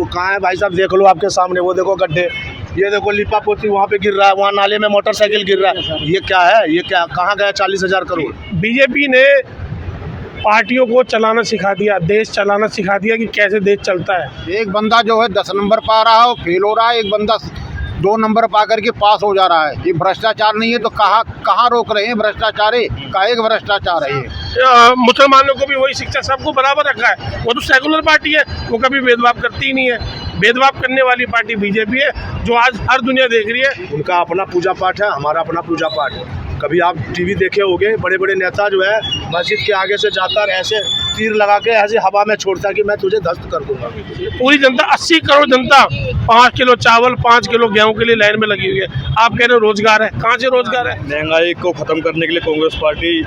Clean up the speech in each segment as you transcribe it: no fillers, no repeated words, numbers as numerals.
कहाँ है भाई साहब, देख लो आपके सामने, वो देखो गड्ढे, ये देखो लिपा पोती वहाँ पे गिर रहा है, वहाँ नाले में मोटरसाइकिल गिर रहा है। ये क्या है, ये क्या, कहाँ गया 40,000 करोड़? बीजेपी ने पार्टियों को चलाना सिखा दिया, देश चलाना सिखा दिया कि कैसे देश चलता है। एक बंदा जो है 10 नंबर पा रहा है, फेल हो रहा है, एक बंदा 2 नंबर पा करके पास हो जा रहा है। ये भ्रष्टाचार नहीं है तो कहाँ रोक रहे हैं? भ्रष्टाचार है, काहे भ्रष्टाचार है ये? मुसलमानों को भी वही शिक्षा, सबको बराबर रखा है। वो तो सेकुलर पार्टी है, वो कभी भेदभाव करती ही नहीं है। भेदभाव करने वाली पार्टी बीजेपी है, जो आज हर दुनिया देख रही है। उनका अपना पूजा पाठ है, हमारा अपना पूजा पाठ है। कभी आप टीवी देखे होंगे, बड़े बड़े नेता जो है मस्जिद के आगे से जाता और ऐसे तीर लगा के ऐसे हवा में छोड़ता कि मैं तुझे ध्वस्त कर दूंगा। पूरी जनता, 80 करोड़ जनता 5 किलो चावल 5 किलो गेहूं के लिए लाइन में लगी हुई है। आप कह रहे हो रोजगार है, कहाँ से रोजगार है? महंगाई को खत्म करने के लिए कांग्रेस पार्टी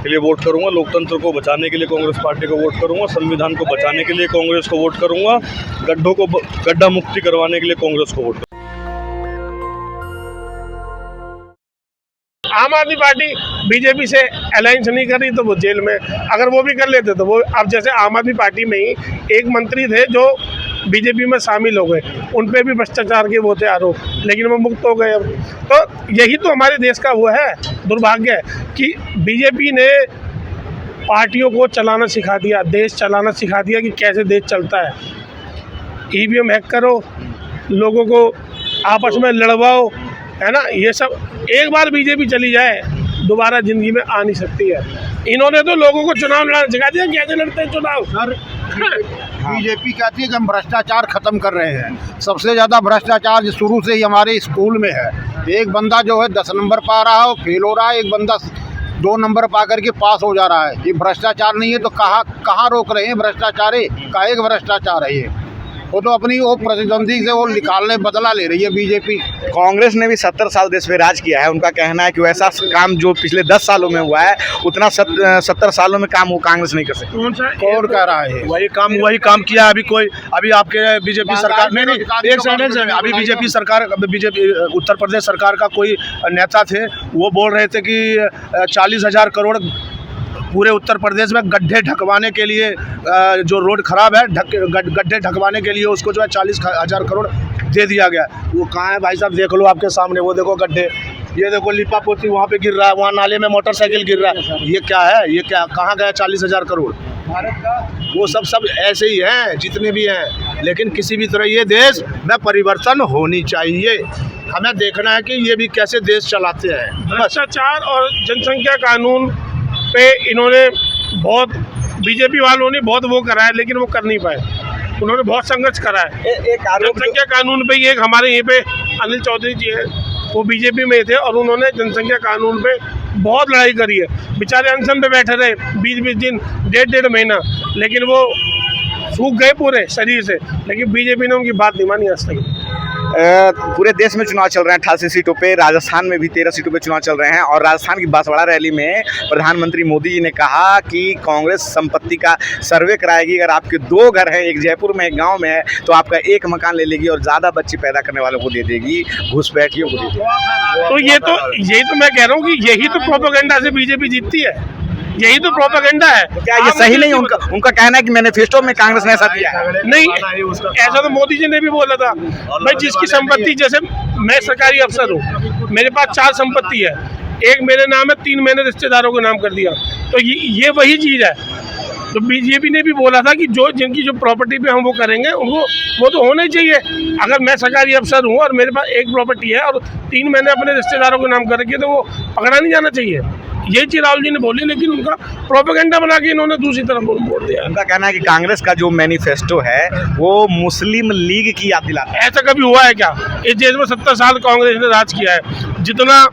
के लिए वोट करूंगा, लोकतंत्र को बचाने के लिए कांग्रेस पार्टी को वोट करूंगा, संविधान को बचाने के लिए कांग्रेस को वोट करूंगा, गड्ढा मुक्ति करवाने के लिए कांग्रेस को वोट करूंगा। आम आदमी पार्टी बीजेपी से अलायंस नहीं कर रही तो वो जेल में, अगर वो भी कर लेते तो वो, अब जैसे आम आदमी पार्टी में ही एक मंत्री थे जो बीजेपी में शामिल हो गए, उन पे भी भ्रष्टाचार के वो थे आरोप, लेकिन वो मुक्त हो गए अब। तो यही तो हमारे देश का वो है दुर्भाग्य है कि बीजेपी ने पार्टियों को चलाना सिखा दिया, देश चलाना सिखा दिया कि कैसे देश चलता है। ईवीएम हैक करो, लोगों को आपस में लड़वाओ, है ना, ये सब। एक बार बीजेपी चली जाए दोबारा जिंदगी में आ नहीं सकती है। इन्होंने तो लोगों को चुनाव लड़ना सिखा दिया, कैसे लड़ते हैं चुनाव। सर, बीजेपी कहती है कि हम भ्रष्टाचार खत्म कर रहे हैं। सबसे ज़्यादा भ्रष्टाचार शुरू से ही हमारे स्कूल में है। एक बंदा जो है 10 नंबर पा रहा है, फेल हो रहा है, एक बंदा 2 नंबर पा करके पास हो जा रहा है। ये भ्रष्टाचार नहीं है तो कहाँ रोक रहे हैं? भ्रष्टाचार है, काहे भ्रष्टाचार है ये? वो तो अपनी वो प्रतिद्वंदी से वो निकालने बदला ले रही है बीजेपी। कांग्रेस ने भी 70 साल देश पे राज किया है। उनका कहना है कि वैसा काम जो पिछले 10 सालों में हुआ है उतना 70 सालों में काम वो कांग्रेस नहीं कर सकती। कौन कह रहा है? वही काम किया। अभी आपके बीजेपी सरकार नहीं, एक सेकंड, अभी बीजेपी उत्तर प्रदेश सरकार का कोई नेता थे, वो बोल रहे थे कि 40,000 करोड़ पूरे उत्तर प्रदेश में गड्ढे ढकवाने के लिए, जो रोड खराब है गड्ढे ढकवाने के लिए उसको जो है 40,000 करोड़ दे दिया गया। वो कहाँ है भाई साहब, देख लो आपके सामने, वो देखो गड्ढे, ये देखो लिपा पोती वहाँ पे गिर रहा है, वहाँ नाले में मोटरसाइकिल गिर रहा है। ये क्या है, ये क्या, कहाँ गया 40,000 करोड़? वो सब ऐसे ही हैं जितने भी हैं, लेकिन किसी भी तरह ये देश में परिवर्तन होनी चाहिए। हमें देखना है कि ये भी कैसे देश चलाते हैं। भ्रष्टाचार और जनसंख्या कानून पे इन्होंने बहुत, बीजेपी वालों ने बहुत वो करा है, लेकिन वो कर नहीं पाए। उन्होंने बहुत संघर्ष करा है। जनसंख्या कानून पे, ये एक हमारे यहीं पे अनिल चौधरी जी हैं, वो बीजेपी में थे और उन्होंने जनसंख्या कानून पे बहुत लड़ाई करी है। बेचारे अनशन पे बैठे रहे 20-20 दिन, 1.5 महीना, लेकिन वो सूख गए पूरे शरीर से, लेकिन बीजेपी ने उनकी बात नहीं मानी आज तक। पूरे देश में चुनाव चल रहे हैं 88 सीटों पे, राजस्थान में भी 13 सीटों पे चुनाव चल रहे हैं। और राजस्थान की बांसवाड़ा रैली में प्रधानमंत्री मोदी जी ने कहा कि कांग्रेस संपत्ति का सर्वे कराएगी। अगर आपके 2 घर हैं, एक जयपुर में एक गांव में है, तो आपका 1 मकान ले लेगी और ज़्यादा बच्चे पैदा करने वालों को दे देगी, घुसपैठियों को दे देगी। तो यही तो मैं कह रहा हूँ कि यही तो प्रोपेगेंडा से बीजेपी जीतती है, यही तो प्रोपेगेंडा है। तो क्या ये सही नहीं? उनका कहना है कि मैनिफेस्टो में कांग्रेस ने ऐसा दिया है। नहीं, ऐसा तो मोदी जी ने भी बोला था। भाई जिसकी संपत्ति, जैसे मैं सरकारी अफसर हूँ, मेरे पास 4 संपत्ति है, एक मेरे नाम है, 3 मैंने रिश्तेदारों को नाम कर दिया, तो ये वही चीज़ है। तो बीजेपी ने भी बोला था कि जिनकी जो प्रॉपर्टी पे हम वो करेंगे, उनको वो तो होना ही चाहिए। अगर मैं सरकारी अफसर हूँ और मेरे पास एक प्रॉपर्टी है और 3 मैंने अपने रिश्तेदारों को नाम कर रखी है, तो वो पकड़ा नहीं जाना चाहिए। यही चीज राहुल जी ने बोली, लेकिन उनका प्रोपेगेंडा बना के इन्होंने दूसरी तरफ मोड़ दिया। उनका कहना है कि कांग्रेस का जो मैनिफेस्टो है वो मुस्लिम लीग की याद दिलाता है। ऐसा कभी हुआ है क्या? इस देश में 70 साल कांग्रेस ने राज किया है। जितना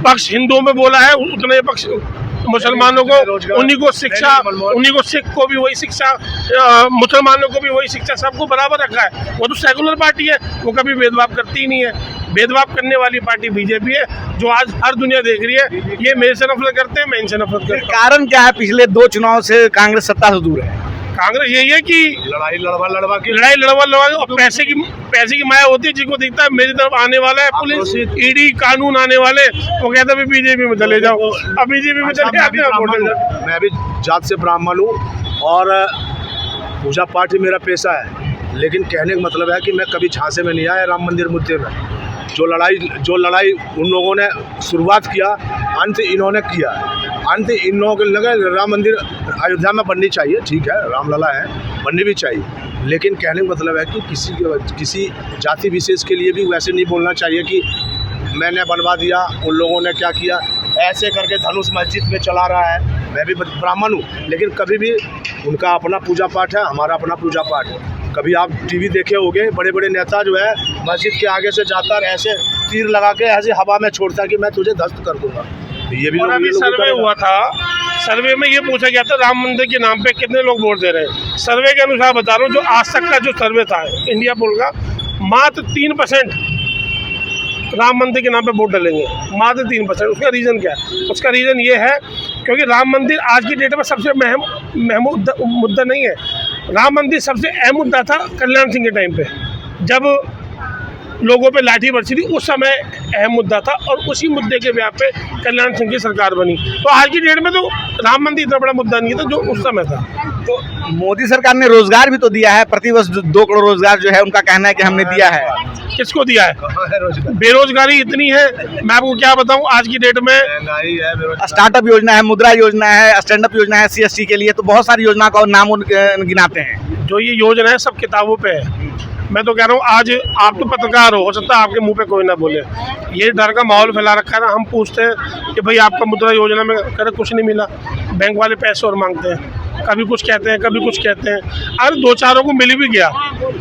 पक्ष हिंदुओं में बोला है, उतने पक्ष मुसलमानों को, उन्हीं को शिक्षा, उन्हीं को, सिख को भी वही शिक्षा, मुसलमानों को भी वही शिक्षा, सबको बराबर रखा है। वो तो सेकुलर पार्टी है, वो कभी भेदभाव करती ही नहीं है। भेदभाव करने वाली पार्टी बीजेपी है, जो आज हर दुनिया देख रही है। ये मेरे से नफरत करते हैं, मैं इनसे नफरत करता हूं। कारण क्या है? पिछले 2 चुनाव से कांग्रेस सत्ता से दूर है। कांग्रेस यही है कि लड़ाई लड़वा के और पैसे की माया होती है। जिसको दिखता है मेरी तरफ आने वाला है पुलिस, ईडी, कानून आने वाले, वो कहता है बीजेपी में चले जाओ। अब बीजेपी में चले जाते हैं। मैं भी जात से ब्राह्मण हूँ और पूजा पाठ ही मेरा पेशा है। लेकिन कहने का मतलब है कि मैं कभी झांसे में नहीं आया राम मंदिर मुद्दे में। जो लड़ाई उन लोगों ने शुरुआत किया, अंत इन्होंने किया। अंत इन लोगों के लगे राम मंदिर अयोध्या में बननी चाहिए, ठीक है, रामलला है, बननी भी चाहिए, लेकिन कहने का मतलब है कि किसी जाति विशेष के लिए भी वैसे नहीं बोलना चाहिए कि मैंने बनवा दिया, उन लोगों ने क्या किया। ऐसे करके धनुष मस्जिद में चला रहा है। मैं भी ब्राह्मण हूँ, लेकिन कभी भी उनका अपना पूजा पाठ है, हमारा अपना पूजा पाठ है। कभी आप टीवी देखे होंगे, बड़े बड़े नेता जो है मस्जिद के आगे से जाता है, ऐसे तीर लगा के ऐसे हवा में छोड़ता है कि मैं तुझे ध्वस्त कर दूंगा। तो ये भी अभी सर्वे हुआ था, सर्वे में ये पूछा गया था राम मंदिर के नाम पे कितने लोग वोट दे रहे हैं। सर्वे के अनुसार बता रहा हूँ, जो आज तक का जो सर्वे था इंडिया पोल का, मात्र 3% राम मंदिर के नाम पे वोट डालेंगे, मात्र 3%। उसका रीज़न क्या है? उसका रीज़न ये है क्योंकि राम मंदिर आज की डेट में सबसे अहम मुद्दा नहीं है। राम मंदिर सबसे अहम मुद्दा था कल्याण सिंह के टाइम पे, जब लोगों पे लाठी बरसी थी, उस समय अहम मुद्दा था, और उसी मुद्दे के ब्याह पे कल्याण सिंह की सरकार बनी। तो आज की डेट में तो राम मंदिर इतना बड़ा मुद्दा नहीं था जो उस समय था। तो मोदी सरकार ने रोजगार भी तो दिया है, प्रतिवर्ष 2 करोड़ रोजगार जो है, उनका कहना है कि हमने दिया है। किसको दिया है? बेरोजगारी इतनी है, मैं आपको क्या बताऊं आज की डेट में। स्टार्टअप योजना है, मुद्रा योजना है, स्टैंड अप योजना है SC/ST के लिए, तो बहुत सारी योजना का नाम गिनाते हैं। जो ये योजना है सब किताबों पे है। मैं तो कह रहा हूँ, आज आप तो पत्रकार हो सकता है आपके मुंह पे कोई ना बोले, ये डर का माहौल फैला रखा है ना। हम पूछते हैं कि भाई आपका मुद्रा योजना में करे कुछ नहीं मिला, बैंक वाले पैसे और मांगते हैं, कभी कुछ कहते हैं, कभी कुछ कहते हैं। अगर 2-4 को मिल भी गया,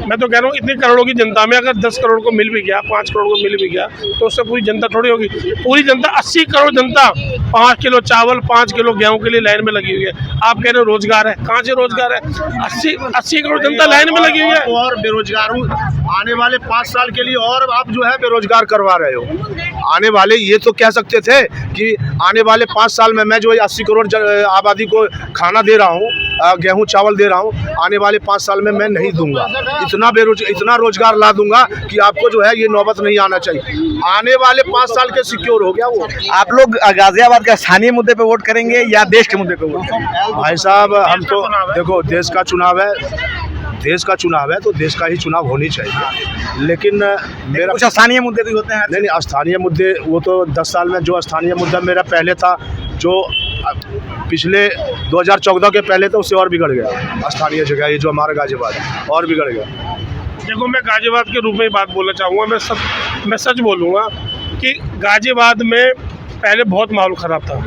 मैं तो कह रहा हूँ इतनी करोड़ों की जनता में अगर 10 करोड़ को मिल भी गया, 5 करोड़ को मिल भी गया, तो उससे पूरी जनता थोड़ी होगी। पूरी जनता 80 करोड़ जनता 5 किलो चावल 5 किलो गेहूं के लिए लाइन में लगी हुई है। आप कह रहे हो रोजगार है, कहाँ से रोजगार है? 80 करोड़ जनता लाइन में लगी हुई है। और बेरोजगार हूँ, आने वाले 5 साल के लिए और आप जो है बेरोजगार करवा रहे हो। आने वाले ये तो कह सकते थे कि आने वाले 5 साल में मैं जो 80 करोड़ आबादी को खाना दे रहा हूँ, गेहूं चावल दे रहा हूँ, आने वाले 5 साल में मैं नहीं दूंगा। इतना रोजगार ला दूंगा कि आपको जो है ये नौबत नहीं आना चाहिए। आने वाले 5 साल के सिक्योर हो गया वो। आप लोग गाजियाबाद का स्थानीय मुद्दे पे वोट करेंगे या देश के मुद्दे पे वोट करेंगे? भाई साहब, हम तो देखो देश का चुनाव है, तो देश का ही चुनाव होनी चाहिए, लेकिन मेरा कुछ स्थानीय मुद्दे भी होते हैं। नहीं, स्थानीय मुद्दे वो तो 10 साल में जो स्थानीय मुद्दा मेरा पहले था, जो पिछले 2014 के पहले, तो उससे और बिगड़ गया स्थानीय जगह, ये जो हमारा गाजियाबाद और बिगड़ गया। देखो, मैं गाजियाबाद के रूप में बात बोलना चाहूँगा। मैं सच बोलूँगा कि गाजियाबाद में पहले बहुत माहौल ख़राब था।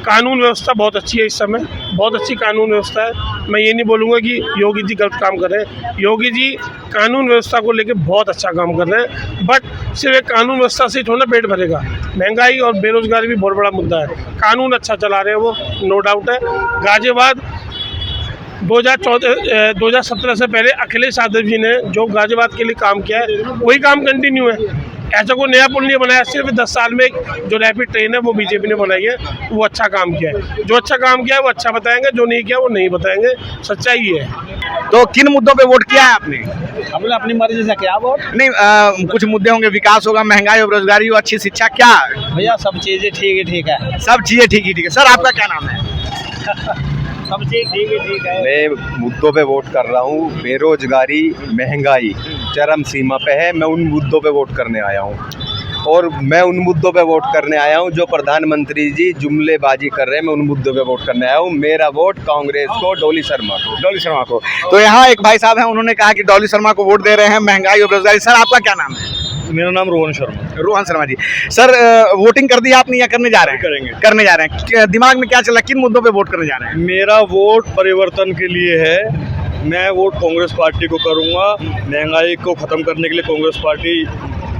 कानून व्यवस्था बहुत अच्छी है, इस समय बहुत अच्छी कानून व्यवस्था है। मैं ये नहीं बोलूँगा कि योगी जी गलत काम कर रहे हैं। योगी जी कानून व्यवस्था को लेकर बहुत अच्छा काम कर रहे हैं, बट सिर्फ एक कानून व्यवस्था से थोड़ा पेट भरेगा। महंगाई और बेरोजगारी भी बहुत बड़ा मुद्दा है। कानून अच्छा चला रहे हैं वो, नो डाउट है। गाजियाबाद 2017 से पहले अखिलेश यादव जी ने जो गाजियाबाद के लिए काम किया है, वही काम कंटिन्यू है। ऐसा कोई नया पुल नहीं बनाया, सिर्फ 10 साल में जो रैपिड ट्रेन है वो बीजेपी ने बनाई है, वो अच्छा काम किया है। जो अच्छा काम किया है वो अच्छा बताएंगे, जो नहीं किया वो नहीं बताएंगे, सच्चाई ये है। तो किन मुद्दों पे वोट किया है आपने? हमने अपनी मर्जी से क्या वोट? नहीं, कुछ मुद्दे होंगे, विकास होगा, महंगाई और बेरोजगारी हो, अच्छी शिक्षा, क्या? भैया सब चीजें ठीक है। सब चीजें ठीक है। सर, आपका क्या नाम है? सब चीज ठीक है। मैं मुद्दों पे वोट कर रहा हूँ। बेरोजगारी, महंगाई चरम सीमा पे है। मैं उन मुद्दों पे वोट करने आया हूँ, और मैं उन मुद्दों पे वोट करने आया हूँ जो प्रधानमंत्री जी जुमलेबाजी कर रहे हैं। मैं उन मुद्दों पे वोट करने आया हूँ। मेरा वोट कांग्रेस को, डॉली शर्मा को। तो यहाँ एक भाई साहब हैं, उन्होंने कहा कि डॉली शर्मा को वोट दे रहे हैं, महंगाई और बेरोजगारी। सर, आपका क्या नाम है? मेरा नाम रोहन शर्मा जी। सर, वोटिंग कर दी आपने या करने जा रहे हैं? करने जा रहे हैं। दिमाग में क्या चल रहा है, किन मुद्दों पे वोट करने जा रहे हैं? मेरा वोट परिवर्तन के लिए है। मैं वोट कांग्रेस पार्टी को करूंगा। महंगाई को ख़त्म करने के लिए कांग्रेस पार्टी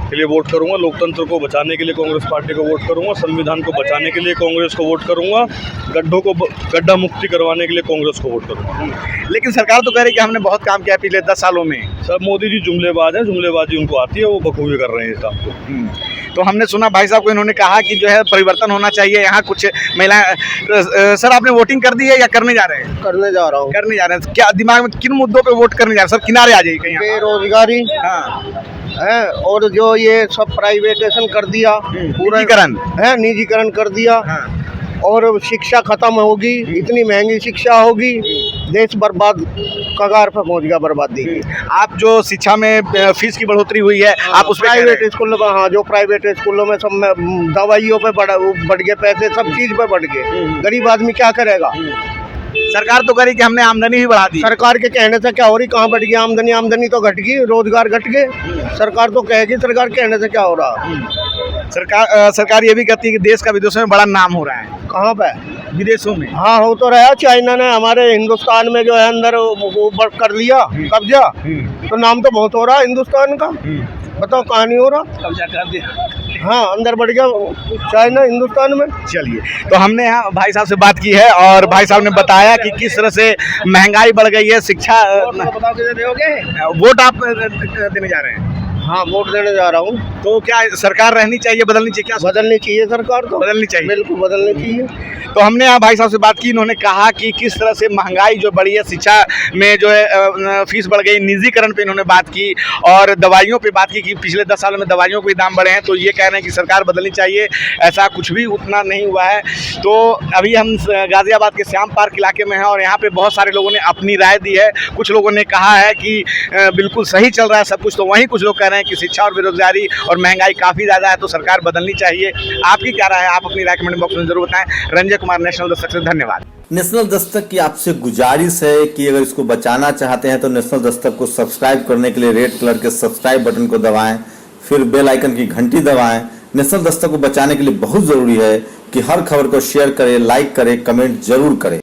के लिए वोट करूंगा। लोकतंत्र को बचाने के लिए कांग्रेस पार्टी को वोट करूंगा। संविधान को बचाने के लिए कांग्रेस को वोट करूंगा। गड्ढा मुक्ति करवाने के लिए कांग्रेस को वोट करूंगा। लेकिन सरकार तो कह रही है कि हमने बहुत काम किया पिछले 10 सालों में। सर, मोदी जी जुमलेबाज हैं, जुमलेबाजी उनको आती है, वो बखूबी कर रहे हैं इस काम को। तो हमने सुना भाई साहब को, इन्होंने कहा कि जो है परिवर्तन होना चाहिए। यहाँ कुछ महिलाएं। सर, आपने वोटिंग कर दी है या करने जा रहे हैं? करने जा रहा हूँ। करने जा रहे हैं। क्या दिमाग में किन मुद्दों पे वोट करने जा रहे हैं? सर, किनारे आ जाइए कहीं। बेरोजगारी है, और जो ये सब प्राइवेटेशन कर दिया, पूरा निजीकरण है, निजीकरण कर दिया। और शिक्षा खत्म होगी, इतनी महंगी शिक्षा होगी, देश बर्बाद कगार पर पहुंच गया बर्बादी की। आप जो शिक्षा में फीस की बढ़ोतरी हुई है आप उस पर प्राइवेट स्कूलों में, हाँ जो प्राइवेट स्कूलों में सब में दवाइयों पे बढ़ गए पैसे, सब चीज पे बढ़ गए। गरीब आदमी क्या करेगा? सरकार तो करी कि हमने आमदनी ही बढ़ा दी। सरकार के कहने से क्या हो रही? कहाँ बढ़ गई आमदनी? आमदनी तो घट गई, रोजगार घट गए। सरकार तो कहेगी, सरकार कहने से क्या हो रहा? सरकार ये भी कहती है कि देश का विदेशों में बड़ा नाम हो रहा है। कहाँ पे? विदेशों में। हाँ हो तो रहा। चाइना ने हमारे हिंदुस्तान में जो है अंदर वो कर लिया कब्जा, तो नाम तो बहुत हो रहा है हिंदुस्तान का। बताओ कहाँ नहीं हो रहा? कब्जा कर दिया। हाँ अंदर बढ़ गया चाइना हिंदुस्तान में। चलिए, तो हमने यहाँ भाई साहब से बात की है और भाई साहब ने बताया कि किस तरह से महंगाई बढ़ गई है, शिक्षा। बताओ किसे दोगे? वोट आप देने जा रहे हैं? हाँ वोट देने जा रहा हूँ। तो क्या सरकार रहनी चाहिए, बदलनी चाहिए? क्या बदलनी चाहिए सरकार, तो बदलनी चाहिए, बिल्कुल बदलनी चाहिए। तो हमने यहाँ भाई साहब से बात की, इन्होंने कहा कि किस तरह से महंगाई जो बढ़ी है, शिक्षा में जो है फीस बढ़ गई, निजीकरण पे इन्होंने बात की और दवाइयों पे बात की कि पिछले 10 सालों में दवाइयों के दाम बढ़े हैं। तो ये कह रहे हैं कि सरकार बदलनी चाहिए, ऐसा कुछ भी उतना नहीं हुआ है। तो अभी हम गाजियाबाद के श्याम पार्क इलाके में हैं और यहाँ पे बहुत सारे लोगों ने अपनी राय दी है। कुछ लोगों ने कहा है कि बिल्कुल सही चल रहा है सब कुछ, तो वहीं कुछ लोग कह रहे हैं कि शिक्षा और बेरोजगारी और महंगाई काफ़ी ज़्यादा है, तो सरकार बदलनी चाहिए। आपकी क्या राय है? आप अपनी राय कमेंट बॉक्स में जरूर बताएं। रंजय कुमार, नेशनल दस्तक से, धन्यवाद। नेशनल दस्तक की आपसे गुजारिश है कि अगर इसको बचाना चाहते हैं तो नेशनल दस्तक को सब्सक्राइब करने के लिए रेड कलर के सब्सक्राइब बटन को दबाएं, फिर बेल आइकन की घंटी दबाएं। नेशनल दस्तक को बचाने के लिए बहुत जरूरी है कि हर खबर को शेयर करें, लाइक करें, कमेंट जरूर करें।